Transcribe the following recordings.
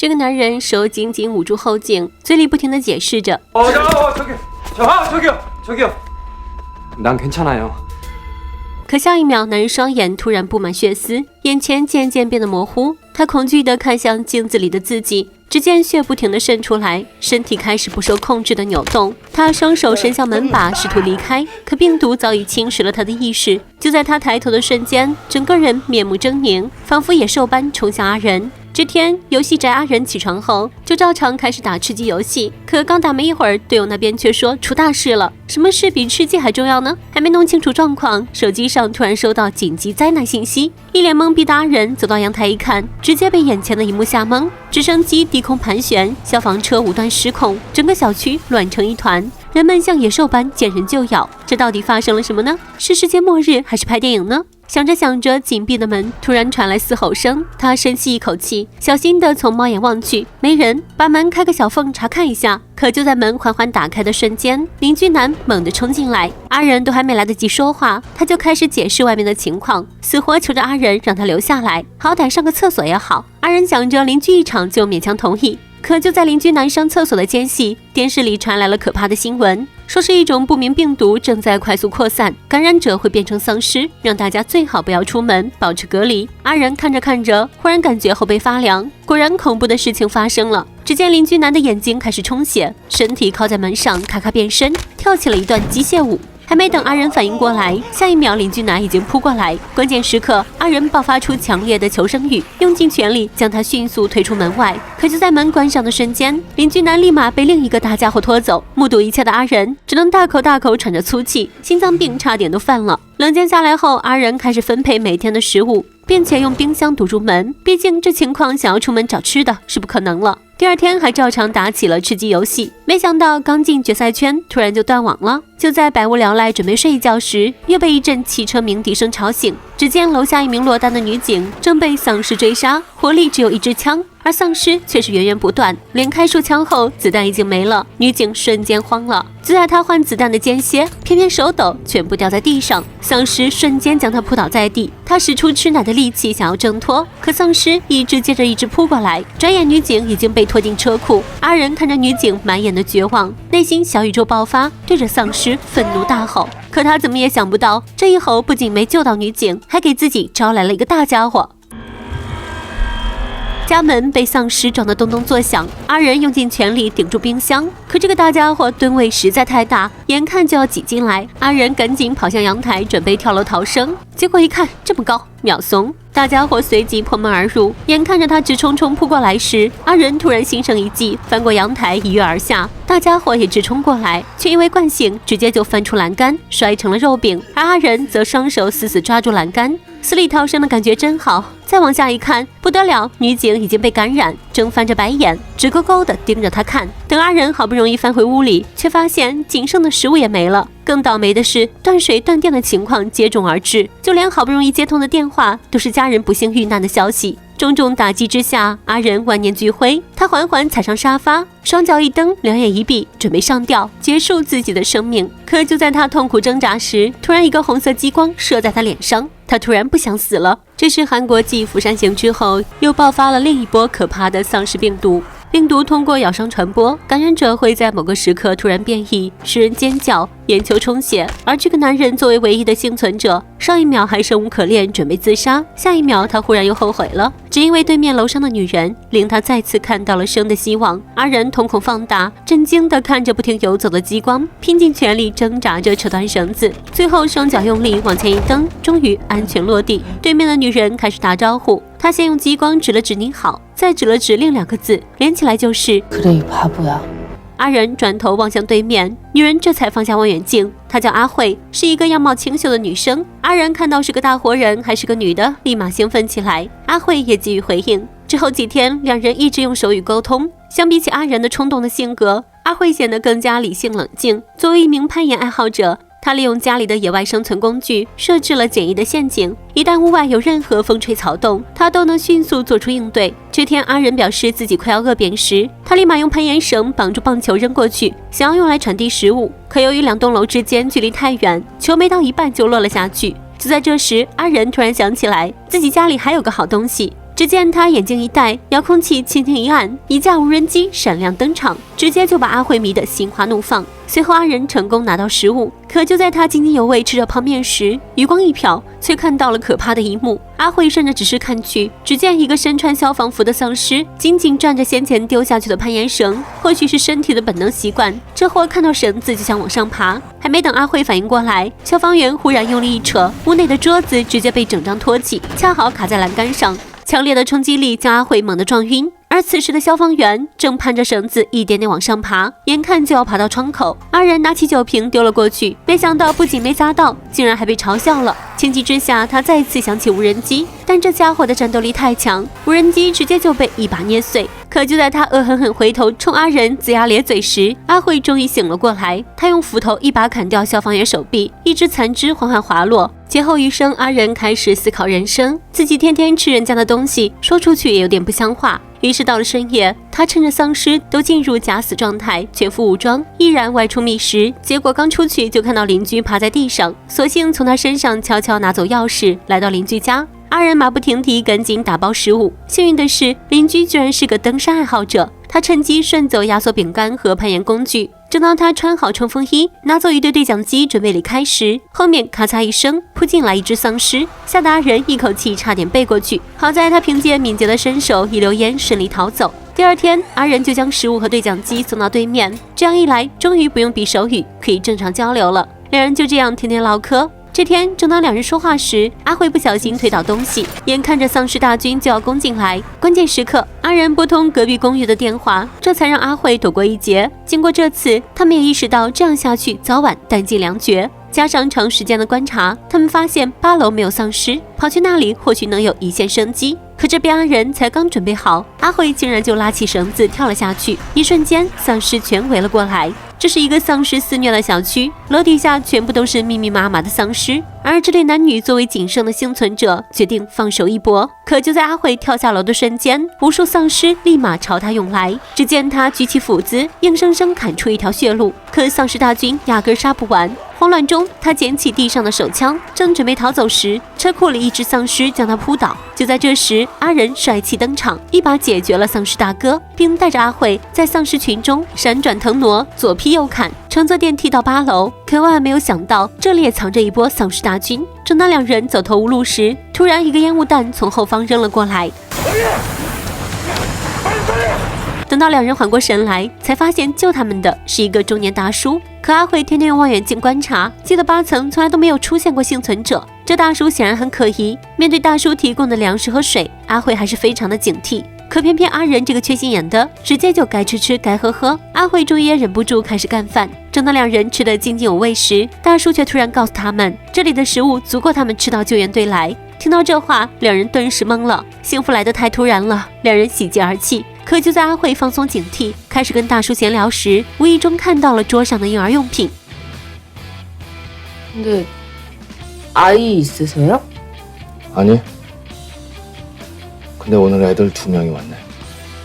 这个男人手紧紧捂住后颈，嘴里不停地解释着。저기요. 난 괜찮아요。可下一秒，男人双眼突然布满血丝，眼前渐渐变得模糊。他恐惧地看向镜子里的自己，只见血不停地渗出来，身体开始不受控制地扭动。他双手伸向门把，试图离开，可病毒早已侵蚀了他的意识。就在他抬头的瞬间，整个人面目狰狞，仿佛野兽般冲向阿仁。这天，游戏宅阿仁起床后就照常开始打吃鸡游戏，可刚打没一会儿，队友那边却说出大事了。什么事比吃鸡还重要呢？还没弄清楚状况，手机上突然收到紧急灾难信息。一脸懵逼的阿仁走到阳台一看，直接被眼前的一幕吓懵。直升机低空盘旋，消防车无端失控，整个小区乱成一团，人们像野兽般见人就咬。这到底发生了什么呢？是世界末日还是拍电影呢？想着想着，紧闭的门突然传来嘶吼声。他深吸一口气，小心地从猫眼望去，没人，把门开个小缝查看一下。可就在门缓缓打开的瞬间，邻居男猛地冲进来，阿仁都还没来得及说话，他就开始解释外面的情况，死活求着阿仁让他留下来，好歹上个厕所也好。阿仁想着邻居一场就勉强同意。可就在邻居男上厕所的间隙，电视里传来了可怕的新闻，说是一种不明病毒正在快速扩散，感染者会变成丧尸，让大家最好不要出门，保持隔离。阿仁看着看着，忽然感觉后背发凉，果然恐怖的事情发生了。只见邻居男的眼睛开始充血，身体靠在门上，咔咔变身，跳起了一段机械舞。还没等阿仁反应过来，下一秒邻居男已经扑过来。关键时刻，阿仁爆发出强烈的求生欲，用尽全力将他迅速推出门外。可就在门关上的瞬间，邻居男立马被另一个大家伙拖走。目睹一切的阿仁只能大口大口喘着粗气，心脏病差点都犯了。冷静下来后，阿仁开始分配每天的食物，并且用冰箱堵住门，毕竟这情况想要出门找吃的是不可能了。第二天还照常打起了吃鸡游戏，没想到刚进决赛圈，突然就断网了。就在百无聊赖准备睡一觉时，又被一阵汽车鸣笛声吵醒。只见楼下一名落单的女警正被丧尸追杀，火力只有一支枪，而丧尸却是源源不断，连开数枪后子弹已经没了，女警瞬间慌了。就在她换子弹的间歇，偏偏手抖，全部掉在地上，丧尸瞬间将她扑倒在地。她使出吃奶的力气想要挣脱，可丧尸一只接着一只扑过来，转眼女警已经被拖进车库。阿仁看着女警满眼的绝望，内心小宇宙爆发，对着丧尸愤怒大吼。可他怎么也想不到，这一吼不仅没救到女警，还给自己招来了一个大家伙。家门被丧尸撞得咚咚作响，阿仁用尽全力顶住冰箱，可这个大家伙吨位实在太大，眼看就要挤进来。阿仁赶紧跑向阳台，准备跳楼逃生，结果一看这么高，秒怂。大家伙随即破门而入，眼看着他直冲冲扑过来时，阿仁突然心生一计，翻过阳台一跃而下。大家伙也直冲过来，却因为惯性直接就翻出栏杆，摔成了肉饼。而阿仁则双手死死抓住栏杆，死里逃生的感觉真好。再往下一看，不得了，女警已经被感染，正翻着白眼，直勾勾地盯着他看。等阿仁好不容易翻回屋里，却发现仅剩的食物也没了。更倒霉的是，断水断电的情况接踵而至，就连好不容易接通的电话都是家人不幸遇难的消息。种种打击之下，阿仁万念俱灰，他缓缓踩上沙发，双脚一蹬，两眼一闭，准备上吊结束自己的生命。可就在他痛苦挣扎时，突然一个红色激光射在他脸上，他突然不想死了。这是韩国继釜山行之后又爆发了另一波可怕的丧尸病毒。病毒通过咬伤传播，感染者会在某个时刻突然变异，使人尖叫，眼球充血。而这个男人作为唯一的幸存者，上一秒还生无可恋，准备自杀，下一秒他忽然又后悔了，只因为对面楼上的女人令他再次看到了生的希望。阿仁瞳孔放大，震惊地看着不停游走的激光，拼尽全力挣扎着扯断绳子，最后双脚用力往前一蹬，终于安全落地。对面的女人开始打招呼，他先用激光指了指你好，再指了指另两个字，连起来就是그래이바보야。阿仁转头望向对面，女人这才放下望远镜，她叫阿慧，是一个样貌清秀的女生。阿仁看到是个大活人，还是个女的，立马兴奋起来。阿慧也给予回应。之后几天，两人一直用手语沟通。相比起阿仁的冲动的性格，阿慧显得更加理性冷静。作为一名攀岩爱好者，他利用家里的野外生存工具设置了简易的陷阱，一旦屋外有任何风吹草动，他都能迅速做出应对。这天阿仁表示自己快要饿扁时，他立马用攀岩绳绑住棒球扔过去，想要用来传递食物。可由于两栋楼之间距离太远，球没到一半就落了下去。就在这时，阿仁突然想起来自己家里还有个好东西，只见他眼睛一带，遥控器轻轻一按，一架无人机闪亮登场，直接就把阿慧迷得心花怒放。随后阿仁成功拿到食物，可就在他津津有味吃着泡面时，余光一瞟，却看到了可怕的一幕。阿慧顺着指示看去，只见一个身穿消防服的丧尸紧紧攥着先前丢下去的攀岩绳，或许是身体的本能习惯，这货看到绳子就想往上爬。还没等阿慧反应过来，消防员忽然用力一扯，屋内的桌子直接被整张托起，恰好卡在栏杆上。强烈的冲击力将阿慧猛地撞晕，而此时的消防员正攀着绳子一点点往上爬，眼看就要爬到窗口。阿仁拿起酒瓶丢了过去，没想到不仅没砸到，竟然还被嘲笑了。情急之下，他再次想起无人机，但这家伙的战斗力太强，无人机直接就被一把捏碎。可就在他恶狠狠回头冲阿仁龇牙咧嘴时，阿慧终于醒了过来。他用斧头一把砍掉消防员手臂，一只残肢缓缓滑落。劫后余生，阿仁开始思考人生，自己天天吃人家的东西，说出去也有点不像话。于是到了深夜，他趁着丧尸都进入假死状态，全副武装，毅然外出觅食。结果刚出去就看到邻居趴在地上，索性从他身上悄悄拿走钥匙，来到邻居家。阿仁马不停蹄，赶紧打包食物。幸运的是，邻居居然是个登山爱好者，他趁机顺走压缩饼干和攀岩工具。正当他穿好冲锋衣，拿走一对对讲机准备离开时，后面咔嚓一声扑进来一只丧尸，吓得阿仁一口气差点背过去。好在他凭借敏捷的身手一溜烟顺利逃走。第二天，阿仁就将食物和对讲机送到对面，这样一来，终于不用比手语，可以正常交流了。两人就这样天天唠嗑。这天，正当两人说话时，阿慧不小心推倒东西，眼看着丧尸大军就要攻进来，关键时刻，阿仁拨通隔壁公寓的电话，这才让阿慧躲过一劫。经过这次，他们也意识到这样下去早晚弹尽粮绝。加上长时间的观察，他们发现8楼没有丧尸，跑去那里或许能有一线生机。可这边阿仁才刚准备好，阿慧竟然就拉起绳子跳了下去，一瞬间丧尸全围了过来。这是一个丧尸肆虐的小区，楼底下全部都是密密麻麻的丧尸，而这对男女作为仅剩的幸存者，决定放手一搏。可就在阿慧跳下楼的瞬间，无数丧尸立马朝他涌来。只见他举起斧子，硬生生砍出一条血路，可丧尸大军压根杀不完。慌乱中，他捡起地上的手枪，正准备逃走时，车库里一只丧尸将他扑倒。就在这时，阿仁帅气登场，一把解决了丧尸大哥，并带着阿慧在丧尸群中闪转腾挪，左劈右砍，乘坐电梯到8楼。可万万没有想到，这里也藏着一波丧尸大军。正当两人走投无路时，突然一个烟雾弹从后方扔了过来。等到两人缓过神来，才发现救他们的是一个中年大叔。可阿慧天天用望远镜观察，记得8层从来都没有出现过幸存者。这大叔显然很可疑。面对大叔提供的粮食和水，阿慧还是非常的警惕。可偏偏阿仁这个缺心眼的，直接就该吃吃该喝喝。阿慧终于也忍不住开始干饭。正当两人吃得津津有味时，大叔却突然告诉他们，这里的食物足够他们吃到救援队来。听到这话，两人顿时懵了，幸福来得太突然了，两人喜极而泣。可就在阿慧放松警惕，开始跟大叔闲聊时，无意中看到了桌上的婴儿用品。근데 아이 있으세요? 아니. 근데 오늘 애들 2명이 왔네.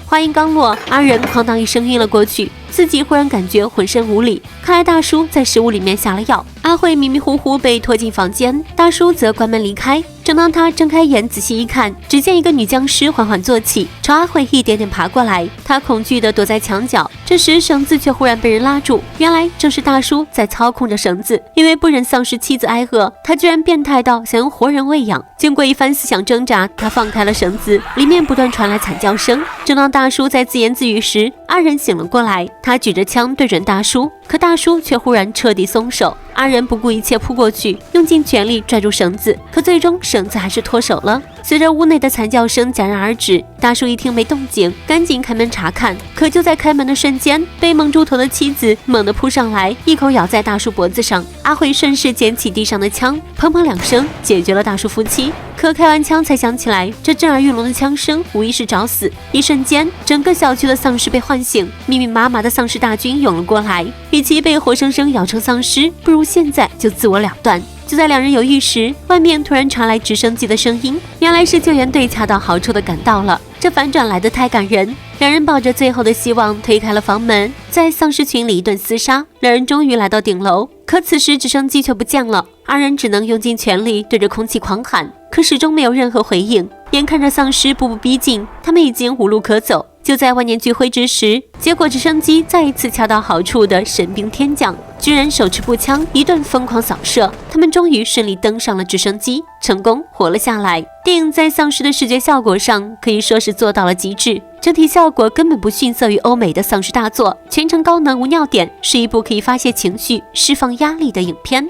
话音刚落，阿仁哐当一声晕了过去，自己忽然感觉浑身无力，看来大叔在食物里面下了药。阿慧迷迷糊糊被拖进房间，大叔则关门离开。正当他睁开眼仔细一看，只见一个女僵尸缓缓坐起，朝阿慧一点点爬过来。他恐惧地躲在墙角，这时绳子却忽然被人拉住，原来正是大叔在操控着绳子。因为不忍丧失妻子挨饿，他居然变态到想用活人喂养。经过一番思想挣扎，他放开了绳子，里面不断传来惨叫声。正当大叔在自言自语时，阿仁醒了过来，他举着枪对准大叔，可大叔却忽然彻底松手。阿仁不顾一切扑过去，用尽全力拽住绳子，可最终绳子还是脱手了。随着屋内的惨叫声戛然而止，大叔一听没动静，赶紧开门查看。可就在开门的瞬间，被蒙住头的妻子猛地扑上来，一口咬在大叔脖子上。阿慧顺势捡起地上的枪，砰砰2声解决了大叔夫妻。可开完枪才想起来，这震耳欲聋的枪声无疑是找死。一瞬间，整个小区的丧尸被唤醒，密密麻麻的丧尸大军涌了过来。与其被活生生咬成丧尸，不如现在就自我了断。就在两人犹豫时，外面突然传来直升机的声音，原来是救援队恰到好处的赶到了。这反转来得太感人，两人抱着最后的希望推开了房门，在丧尸群里一顿厮杀，两人终于来到顶楼。可此时直升机却不见了，二人只能用尽全力对着空气狂喊，可始终没有任何回应。眼看着丧尸步步逼近，他们已经无路可走。就在万念俱灰之时，结果直升机再一次恰到好处的神兵天降，军人手持步枪一顿疯狂扫射，他们终于顺利登上了直升机，成功活了下来。电影在丧尸的视觉效果上可以说是做到了极致，整体效果根本不逊色于欧美的丧尸大作，全程高能无尿点，是一部可以发泄情绪、释放压力的影片。